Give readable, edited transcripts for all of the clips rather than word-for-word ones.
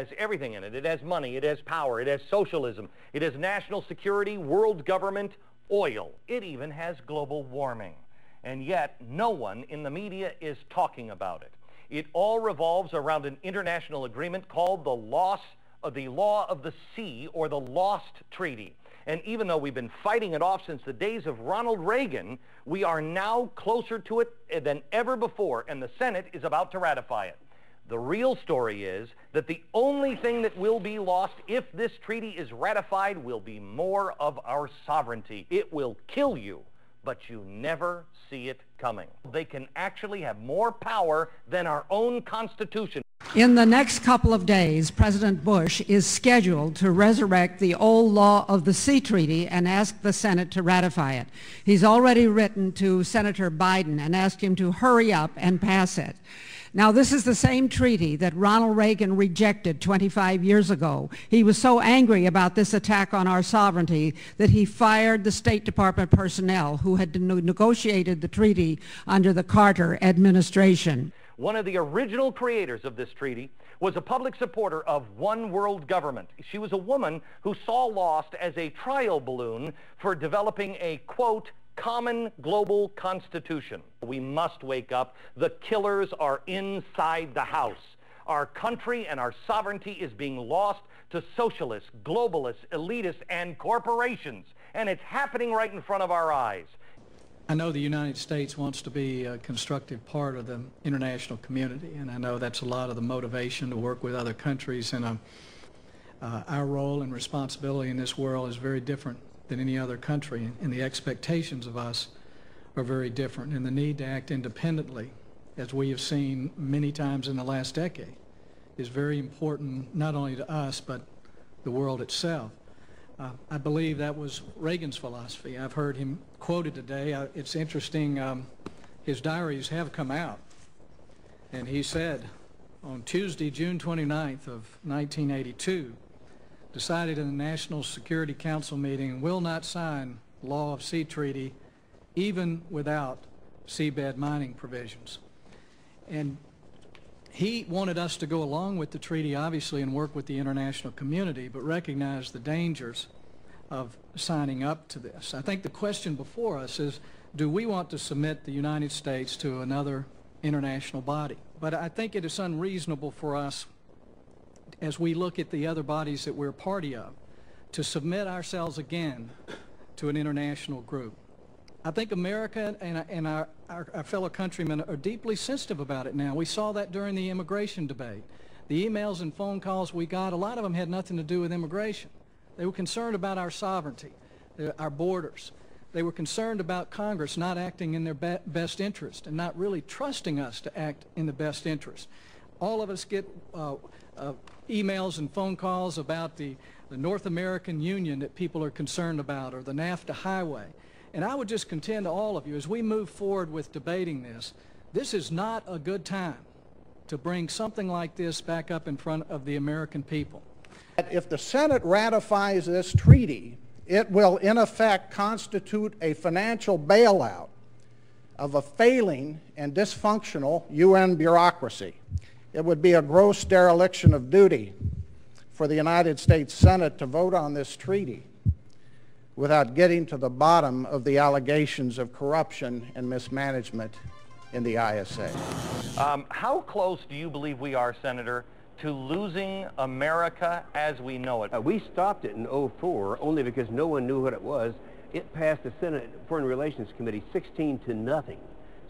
has everything in it. It has money, it has power, it has socialism, it has national security, world government, oil. It even has global warming. And yet, no one in the media is talking about it. It all revolves around an international agreement called the Law of the Sea, or the Lost Treaty. And even though we've been fighting it off since the days of Ronald Reagan, we are now closer to it than ever before, and the Senate is about to ratify it. The real story is that the only thing that will be lost if this treaty is ratified will be more of our sovereignty. It will kill you, but you never see it coming. They can actually have more power than our own Constitution. In the next couple of days, President Bush is scheduled to resurrect the old Law of the Sea Treaty and ask the Senate to ratify it. He's already written to Senator Biden and asked him to hurry up and pass it. Now, this is the same treaty that Ronald Reagan rejected 25 years ago. He was so angry about this attack on our sovereignty that he fired the State Department personnel who had negotiated the treaty under the Carter administration. One of the original creators of this treaty was a public supporter of one world government. She was a woman who saw Lost as a trial balloon for developing a, quote, common global constitution. We must wake up. The killers are inside the house. Our country and our sovereignty is being lost to socialists, globalists, elitists, and corporations. And it's happening right in front of our eyes. I know the United States wants to be a constructive part of the international community, and I know that's a lot of the motivation to work with other countries, and our role and responsibility in this world is very different than any other country, and the expectations of us are very different, and the need to act independently, as we have seen many times in the last decade, is very important not only to us but the world itself. I believe that was Reagan's philosophy. I've heard him quoted today. It's interesting, his diaries have come out, and he said on Tuesday, June 29th of 1982, decided in the National Security Council meeting, will not sign Law of Sea Treaty even without seabed mining provisions. And he wanted us to go along with the treaty, obviously, and work with the international community, but recognize the dangers of signing up to this. I think the question before us is, do we want to submit the United States to another international body? But I think it is unreasonable for us, as we look at the other bodies that we're a party of, to submit ourselves again to an international group. I think America and our fellow countrymen are deeply sensitive about it now. We saw that during the immigration debate. The emails and phone calls we got, a lot of them had nothing to do with immigration. They were concerned about our sovereignty, our borders. They were concerned about Congress not acting in their best interest and not really trusting us to act in the best interest. All of us get emails and phone calls about the North American Union that people are concerned about, or the NAFTA highway. And I would just contend to all of you, as we move forward with debating this is not a good time to bring something like this back up in front of the American people. If the Senate ratifies this treaty, it will in effect constitute a financial bailout of a failing and dysfunctional UN bureaucracy. It would be a gross dereliction of duty for the United States Senate to vote on this treaty without getting to the bottom of the allegations of corruption and mismanagement in the ISA. How close do you believe we are, Senator, to losing America as we know it? We stopped it in 2004 only because no one knew what it was. It passed the Senate Foreign Relations Committee 16-0.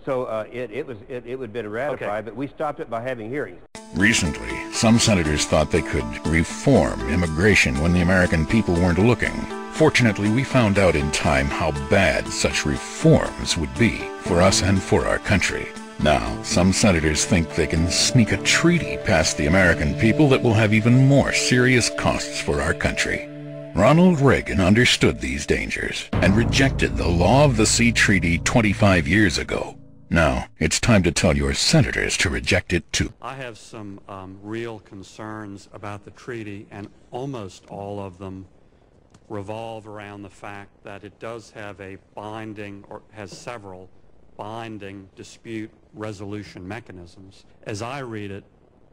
So it would have been ratified, okay. But we stopped it by having hearings. Recently, some senators thought they could reform immigration when the American people weren't looking. Fortunately, we found out in time how bad such reforms would be for us and for our country. Now, some senators think they can sneak a treaty past the American people that will have even more serious costs for our country. Ronald Reagan understood these dangers and rejected the Law of the Sea Treaty 25 years ago. Now, it's time to tell your senators to reject it too. I have some real concerns about the treaty, and almost all of them revolve around the fact that it does have a binding, or has several binding dispute resolution mechanisms. As I read it,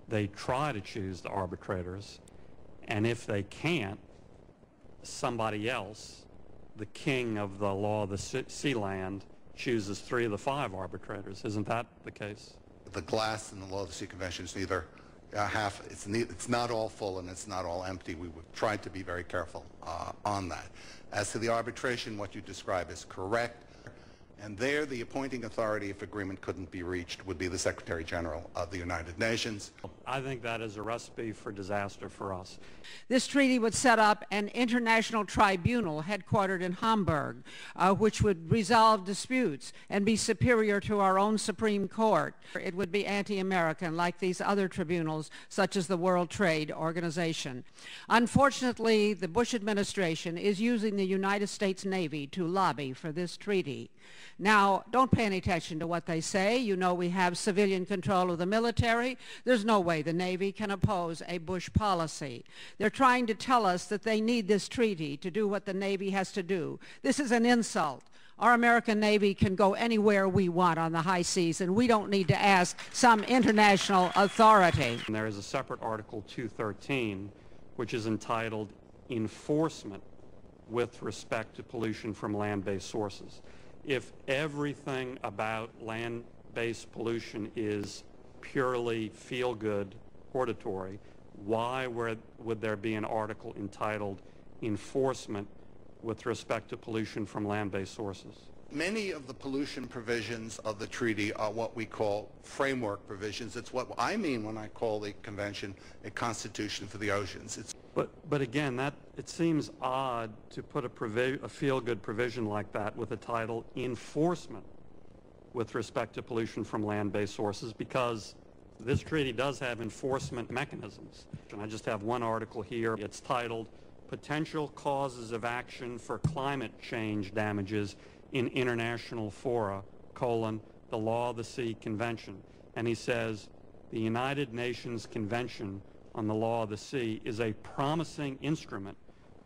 they try to choose the arbitrators, and if they can't, somebody else, the king of the law of the sea land, chooses 3 of the 5 arbitrators. Isn't that the case? The glass in the law of the sea convention is neither half, it's not all full and it's not all empty. We would try to be very careful on that. As to the arbitration, what you describe is correct. And there, the appointing authority, if agreement couldn't be reached, would be the Secretary General of the United Nations. I think that is a recipe for disaster for us. This treaty would set up an international tribunal headquartered in Hamburg, which would resolve disputes and be superior to our own Supreme Court. It would be anti-American, like these other tribunals, such as the World Trade Organization. Unfortunately, the Bush administration is using the United States Navy to lobby for this treaty. Now, don't pay any attention to what they say. You know we have civilian control of the military. There's no way the Navy can oppose a Bush policy. They're trying to tell us that they need this treaty to do what the Navy has to do. This is an insult. Our American Navy can go anywhere we want on the high seas, and we don't need to ask some international authority. And there is a separate Article 213, which is entitled Enforcement with respect to pollution from land-based sources. If everything about land-based pollution is purely feel-good, hortatory, why would there be an article entitled Enforcement with respect to pollution from land-based sources? Many of the pollution provisions of the treaty are what we call framework provisions. It's what I mean when I call the convention a constitution for the oceans. But again, it seems odd to put a feel-good provision like that with the title Enforcement with respect to pollution from land-based sources, because this treaty does have enforcement mechanisms. And I just have one article here. It's titled Potential Causes of Action for Climate Change Damages in International Fora, the Law of the Sea Convention. And he says, the United Nations Convention on the Law of the Sea is a promising instrument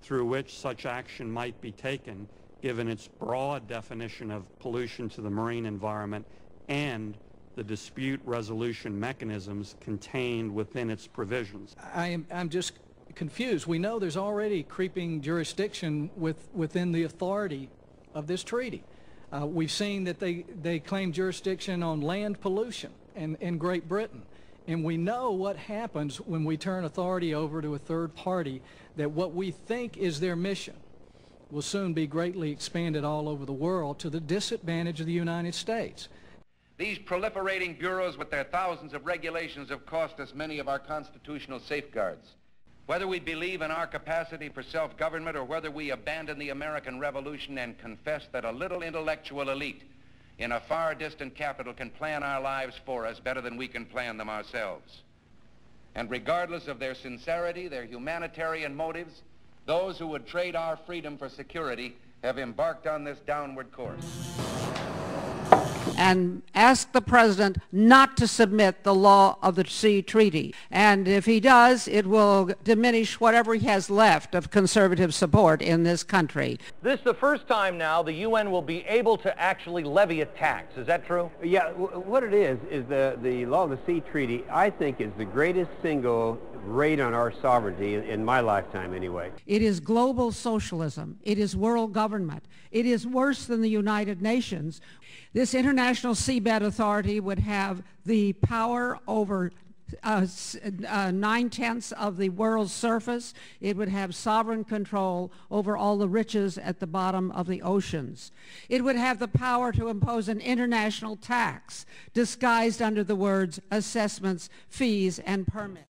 through which such action might be taken, given its broad definition of pollution to the marine environment and the dispute resolution mechanisms contained within its provisions. I'm just confused. We know there's already creeping jurisdiction within the authority of this treaty. We've seen that they claim jurisdiction on land pollution in Great Britain. And we know what happens when we turn authority over to a third party, that what we think is their mission will soon be greatly expanded all over the world to the disadvantage of the United States. These proliferating bureaus with their thousands of regulations have cost us many of our constitutional safeguards. Whether we believe in our capacity for self-government or whether we abandon the American Revolution and confess that a little intellectual elite in a far distant capital can plan our lives for us better than we can plan them ourselves. And regardless of their sincerity, their humanitarian motives, those who would trade our freedom for security have embarked on this downward course. And ask the President not to submit the Law of the Sea Treaty. And if he does, it will diminish whatever he has left of conservative support in this country. This is the first time now the UN will be able to actually levy a tax. Is that true? Yeah, what it is the Law of the Sea Treaty, I think, is the greatest single raid on our sovereignty in my lifetime anyway. It is global socialism. It is world government. It is worse than the United Nations. This International Seabed Authority would have the power over 9/10 of the world's surface. It would have sovereign control over all the riches at the bottom of the oceans. It would have the power to impose an international tax disguised under the words assessments, fees, and permits.